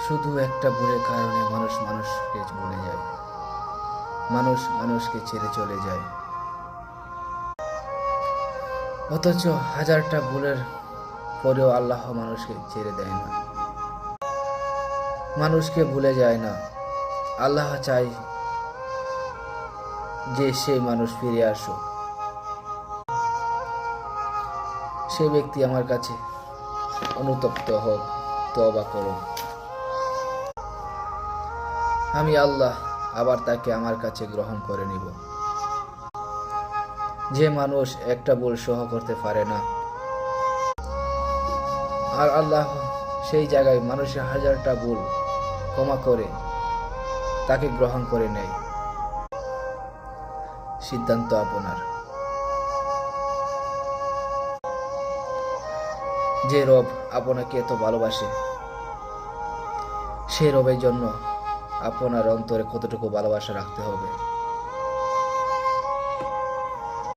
শুধু একটা ভুলের কারণে মানুষ মানুষকে ভুলে যায়, মানুষ মানুষকে ছেড়ে চলে যায়। অথচ হাজারটা ভুলের পরেও আল্লাহ মানুষকে ছেড়ে দেয় না, মানুষকে ভুলে যায় না। আল্লাহ চায় যে সেই মানুষ ফিরে আসুক। সে ব্যক্তি আমার কাছে অনুতপ্ত হোক, তওবা করুক। আমি আল্লাহ আবার তাকে আমার কাছে গ্রহণ করে নিব। যে মানুষ একটা ভুল সহ করতে পারে না, আর আল্লাহ সেই জায়গায় মানুষের হাজারটা ভুল ক্ষমা করে তাকে গ্রহণ করে নেয়। সিদ্ধান্ত আপনার। যে রব আপনাকে এত ভালোবাসে, সে রবের জন্য আপনার অন্তরে কতটুকু ভালোবাসা রাখতে হবে।